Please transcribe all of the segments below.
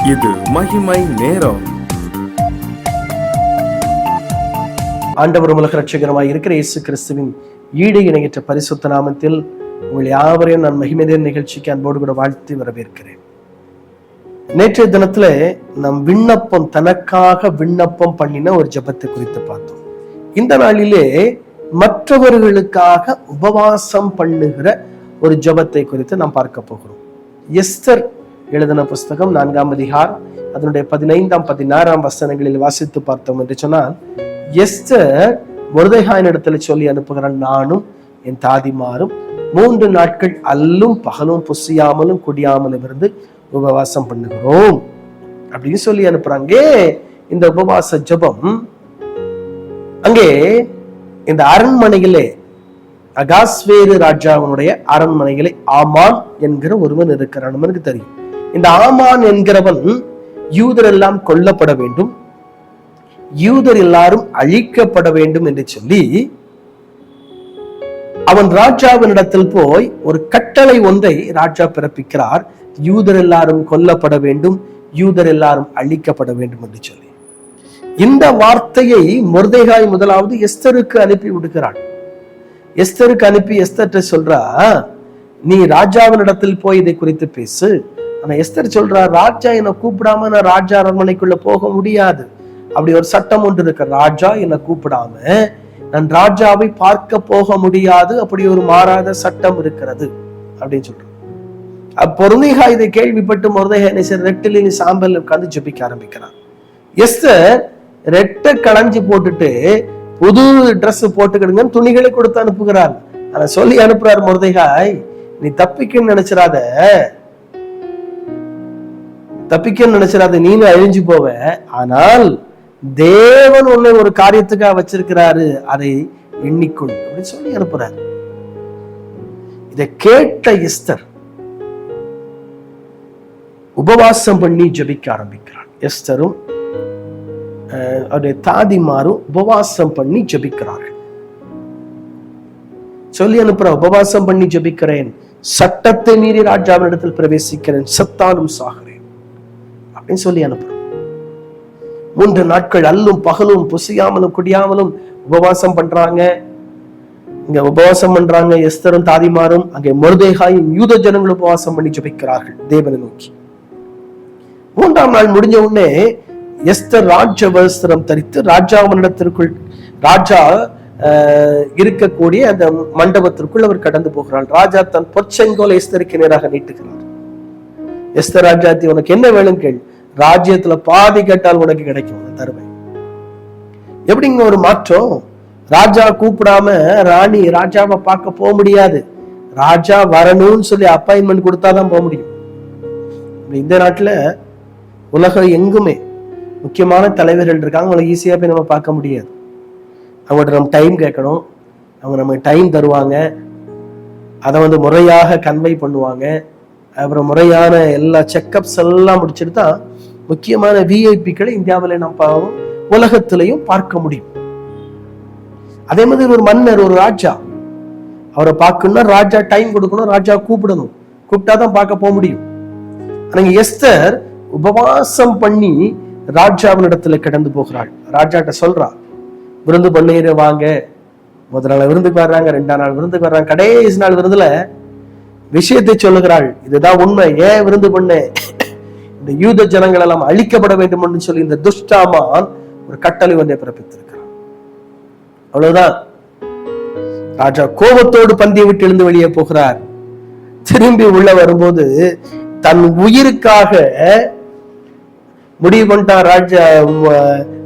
இது மகிமை நேரம். ஆண்டவர் உலக ரட்சகரமாய் இருக்கிற இயேசு கிறிஸ்துவின் ஈடு இணையற்ற பரிசுத்த நாமத்தில் உங்கள் யாவரையும் நான் மகிமை நேர நிகழ்ச்சிக்கு அன்போடு கூட வாழ்த்து வரவேற்கிறேன். நேற்றைய தினத்துல நம் விண்ணப்பம் தனக்காக விண்ணப்பம் பண்ணின ஒரு ஜெபத்தை குறித்து பார்த்தோம். இந்த நாளிலே மற்றவர்களுக்காக உபவாசம் பண்ணுகிற ஒரு ஜெபத்தை குறித்து நாம் பார்க்க போகிறோம். எஸ்தர் எழுதின புஸ்தகம் 4ஆம் அதிகாரம் அதனுடைய 15ஆம் 16ஆம் வசனங்களில் வாசித்து பார்த்தோம் என்று சொன்னால், எஸ்தர் மொர்தெகாயின் இடத்துல சொல்லி அனுப்புகிறான், நானும் என் தாதிமாரும் 3 நாட்கள் அல்லும் பகலும் புசியாமலும் குடியாமலும் இருந்து உபவாசம் பண்ணுகிறோம் அப்படின்னு சொல்லி அனுப்புறாங்க. இந்த உபவாச ஜெபம் அங்கே இந்த அரண்மனையிலே, அகாஸ்வேரு ராஜாவினுடைய அரண்மனையிலே ஆமான் என்கிற ஒருவன் இருக்கிறான். நமக்கு தெரியும், இந்த ஆமான் என்கிறவன் யூதர் எல்லாம் கொல்லப்பட வேண்டும், யூதர் எல்லாரும் அழிக்கப்பட வேண்டும் என்று சொல்லி அவன் ராஜாவினிடத்தில் போய் ஒரு கட்டளை ஒன்றை ராஜா பிறப்பிக்கிறார். யூதர் எல்லாரும் கொல்லப்பட வேண்டும், யூதர் எல்லாரும் அழிக்கப்பட வேண்டும் என்று சொல்லி இந்த வார்த்தையை மொர்தெகாய் முதலாவது எஸ்தருக்கு அனுப்பி விடுகிறான். எஸ்தருக்கு அனுப்பி எஸ்தர்ட்ட சொல்றா, நீ ராஜாவினிடத்தில் போய் இதை குறித்து பேசு. ஆனா எஸ்தர் சொல்றா, ராஜா என்னை கூப்பிடாம நான் ராஜா அரண்மனைக்குள்ள போக முடியாது. அப்படி ஒரு சட்டம் ஒன்று இருக்கு, ராஜா என்னை கூப்பிடாம நான் ராஜாவை பார்க்க போக முடியாது, அப்படி ஒரு மாறாத சட்டம் இருக்கிறது அப்படின்னு சொல்றான். மொர்தெகாய் இதை கேள்விப்பட்டு மொர்தெகாய் ரெட்டில சாம்பல் உட்கார்ந்து ஜெபிக்க ஆரம்பிக்கிறான். எஸ்தர் ரெட்டை களைஞ்சி போட்டுட்டு புது ட்ரெஸ் போட்டுக்கிடுங்கன்னு துணிகளை கொடுத்து அனுப்புகிறார். ஆனா சொல்லி அனுப்புறார் மொர்தெகாய், நீ தப்பிக்கன்னு நினைச்சிடாத, நீனும் அழிஞ்சு போவ. ஆனால் தேவன் உன்னை ஒரு காரியத்துக்காக வச்சிருக்கிறாரு, அதை எண்ணிக்கொள் அப்படின்னு சொல்லி அனுப்புறாரு. இதை கேட்ட எஸ்தர் உபவாசம் பண்ணி ஜெபிக்க ஆரம்பிக்கிறார். எஸ்தரும் அவருடைய தாதிமாரும் உபவாசம் பண்ணி ஜெபிக்கிறார்கள். சொல்லி அனுப்புற, உபவாசம் பண்ணி ஜெபிக்கிறேன், சட்டத்தை மீறி ராஜாவினிடத்தில் பிரவேசிக்கிறேன், செத்தாலும் சாகிறேன் அப்படின்னு சொல்லி அனுப்புறேன். 3 நாட்கள் அல்லும் பகலும் புசியாமலும் குடியாமலும் உபவாசம் பண்றாங்க. இங்க உபவாசம் பண்றாங்க எஸ்தரும் தாதிமாரும். அங்கே மொர்தெகாயும் யூத ஜனங்களும் உபவாசம் பண்ணி ஜெபிக்கிறார்கள் தேவனை நோக்கி. 3ஆம் நாள் முடிஞ்ச உடனே எஸ்தர் ராஜ வஸ்திரம் தரித்து ராஜாவினிடத்திற்குள், ராஜா இருக்கக்கூடிய அந்த மண்டபத்திற்குள் அவர் கடந்து போகிறார். ராஜா தன் பொற்செங்கோலை எஸ்தருக்கு நேராக நீட்டுகிறார். எஸ்தர் ராஜாத்தி, உனக்கு என்ன வேணும் கேள், ராஜ்யத்துல பாதி கேட்டால் உனக்கு கிடைக்கும், தருவேன். எப்படிங்க ஒரு மாற்றம்? ராஜா கூப்பிடாம ராணி ராஜாவை பார்க்க போக முடியாது. ராஜா வரணும்னு சொல்லி அப்பாயின்மெண்ட் கொடுத்தாதான் போக முடியும். இந்த நாட்டுல உலகம் எங்குமே முக்கியமான தலைவர்கள் இருக்காங்க, அவங்களை ஈஸியா போய் நம்ம பார்க்க முடியாது. அவங்கள்ட்ட நம்ம டைம் கேட்கணும், அவங்க நம்ம டைம் தருவாங்க, அதை முறையாக கன்வை பண்ணுவாங்க. அப்புறம் முறையான எல்லா செக்கப்ஸ் எல்லாம் முடிச்சுட்டு தான் முக்கியமான விஐபிக்களை இந்தியாவில நம்ம உலகத்திலையும் பார்க்க முடியும். அதே மாதிரி ஒரு மன்னர், ஒரு ராஜா, அவரை பார்க்கணும்னா ராஜா டைம் கொடுக்கணும், ராஜா கூப்பிடணும், கூப்பிட்டாதான் பார்க்க போக முடியும். ஆனா எஸ்தர் உபவாசம் பண்ணி ராஜாவின் இடத்துல கடந்து போகிறாள். ராஜாட்ட சொல்றா, விருந்து பண்ணிரு வாங்க. முதல் நாள் விருந்துக்கு வர்றாங்க, 2ஆம் நாள் விருந்துக்கு வர்றாங்க, கடைசி நாள் விருந்துல விஷயத்தை சொல்லுகிறாள். இதுதான் உண்மை, ஏன் விருந்து பண்ண, இந்த யூத ஜனங்கள் எல்லாம் அழிக்கப்பட வேண்டும் சொல்லி இந்த துஷ்டாமான் ஒரு கட்டளை ஒன்றை பிறப்பித்திருக்கிறான். அவ்வளவுதான். ராஜா கோபத்தோடு பந்தியை விட்டு எழுந்து வெளியே போகிறார். திரும்பி உள்ள வரும்போது தன் உயிருக்காக முடிவு பண்ணிட்டான் ராஜா.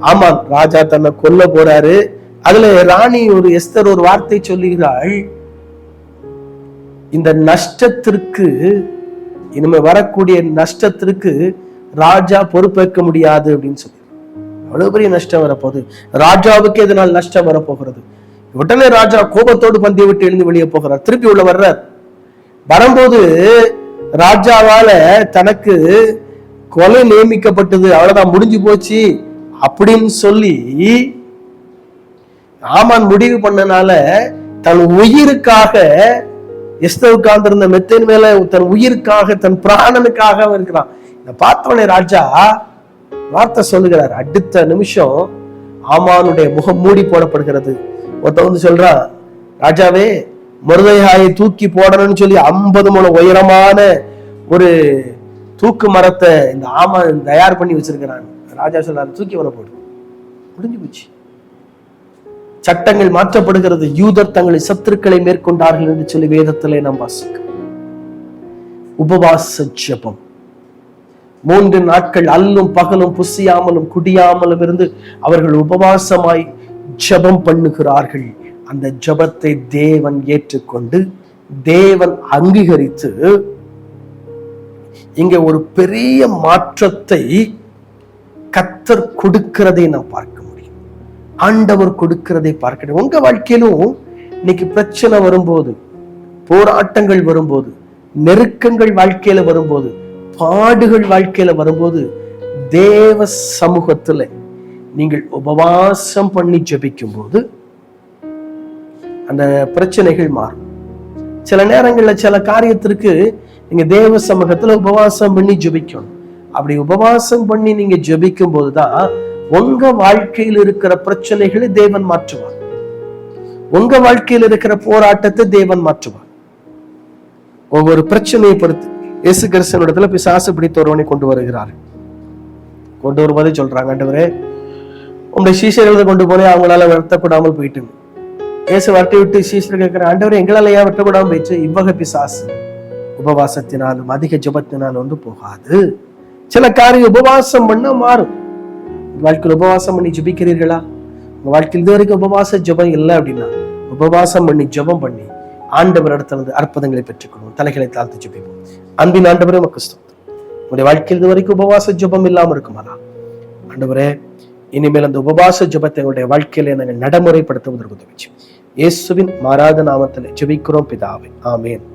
ஆமான் ராஜா தன்னை கொல்ல போறாரு. அதுல ராணி ஒரு எஸ்தர் ஒரு வார்த்தை சொல்லுகிறாள், இந்த நஷ்டத்திற்கு, இனிமே வரக்கூடிய நஷ்டத்திற்கு ராஜா பொறுப்பேற்க முடியாது அப்படின்னு சொல்லி. அவ்வளவு பெரிய நஷ்டம் வரப்போகுது, ராஜாவுக்கு எதனால் நஷ்டம் வரப்போகிறது. உடனே ராஜா கோபத்தோடு பந்தியை விட்டு எழுந்து வெளியே போகிறார். திருப்பி உள்ள வர்றார். வரும்போது ராஜாவால தனக்கு கொலை நியமிக்கப்பட்டது, அவ்வளவுதான், முடிஞ்சு போச்சு அப்படின்னு சொல்லி ஆமான் முடிவு பண்ணனால தன் உயிருக்காக எஸ்தர் உட்கார்ந்திருந்த மெத்தின் மேல தன் உயிருக்காக, தன் பிராணனுக்காக இருக்கிறான். இதை பார்த்தவனே ராஜா வார்த்தை சொல்லுகிறார். அடுத்த நிமிஷம் ஆமானுடைய முகம் மூடி போடப்படுகிறது. ஒருத்த வந்து சொல்றான், ராஜாவே மொர்தெகாயை தூக்கி போடணும்னு சொல்லி 50 முழம் உயரமான ஒரு தூக்கு மரத்தை இந்த ஆமான் தயார் பண்ணி வச்சிருக்கிறான். ராஜா சொல்றாரு, தூக்கி வர போடு. முடிஞ்சு போச்சு. சட்டங்கள் மாற்றப்படுகிறது. யூதர் தங்களை சத்துருக்களை மேற்கொண்டார்கள் என்று சொல்லி வேதத்திலே நாம் வாசிக்கிறோம். உபவாச ஜெபம் 3 நாட்கள் அல்லும் பகலும் புசியாமலும் குடியாமலும் இருந்து அவர்கள் உபவாசமாய் ஜெபம் பண்ணுகிறார்கள். அந்த ஜெபத்தை தேவன் ஏற்றுக்கொண்டு, தேவன் அங்கீகரித்து, இங்க ஒரு பெரிய மாற்றத்தை கர்த்தர் கொடுக்கிறதை நாம் பார்க்க முடியும். ஆண்டவர் கொடுக்கிறதை பார்க்க. உங்க வாழ்க்கையிலும் இன்னைக்கு பிரச்சனை வரும்போது, போராட்டங்கள் வரும்போது, நெருக்கங்கள் வாழ்க்கையில வரும்போது, பாடுகள் வாழ்க்கையில வரும்போது, தேவ சமூகத்துல நீங்கள் உபவாசம் பண்ணி ஜெபிக்கும் போது அந்த பிரச்சனைகள் மாறும். சில நேரங்கள்ல சில காரியத்திற்கு நீங்க தேவ சமூகத்துல உபவாசம் பண்ணி ஜெபிக்கணும். அப்படி உபவாசம் பண்ணி நீங்க ஜெபிக்கும் போதுதான் உங்க வாழ்க்கையில் இருக்கிற பிரச்சனைகளை தேவன் மாற்றுவார். உங்க வாழ்க்கையில் இருக்கிற போராட்டத்தை தேவன் மாற்றுவார். ஒவ்வொரு பிரச்சனையை பொறுத்து இயேசு கிறிஸ்துவிடத்துல பிசாசு பிடித்த ஒருவனை கொண்டு வருகிறார். கொண்டு வரும்போதே சொல்றாங்க, ஆண்டவரே உங்களுடைய சீஷர்களை கொண்டு போனே அவங்களால வருத்தப்படாமல் போயிட்டு. இயேசு வரட்டி விட்டு சீஷர் கேட்கிற, ஆண்டவரே எங்களால ஏன் வெட்டப்படாமல் போயிடுச்சு? இவ்வகை பிசாசு உபவாசத்தினாலும் அதிக ஜபத்தினாலும் வந்து போகாது. சில காரியம் உபவாசம் பண்ண மாறும். வாழ்க்கையில் உபவாசம் பண்ணி ஜபிக்கிறீர்களா? உங்க வாழ்க்கையில் இது வரைக்கும் உபவாச ஜபம் இல்லை அப்படின்னா உபவாசம் பண்ணி ஜபம் பண்ணி ஆண்டவர் இடத்துல இருந்து அற்புதங்களை பெற்றுக்கொள்வோம். தலைகளை தாழ்த்து ஜபிப்போம். அன்பின் ஆண்டவரே உமக்கு ஸ்தோத்திரம். உங்களுடைய வாழ்க்கையில் இது வரைக்கும் உபவாச ஜபம் இல்லாம இருக்குமானா, ஆண்டவரே இனிமேல் அந்த உபவாச ஜபத்தை எங்களுடைய வாழ்க்கையில நாங்கள் நடைமுறைப்படுத்துவதற்கு உதவி. இயேசுவின் மாறாத நாமத்தில் ஜெபிக்கிறோம் பிதாவே, ஆமென்.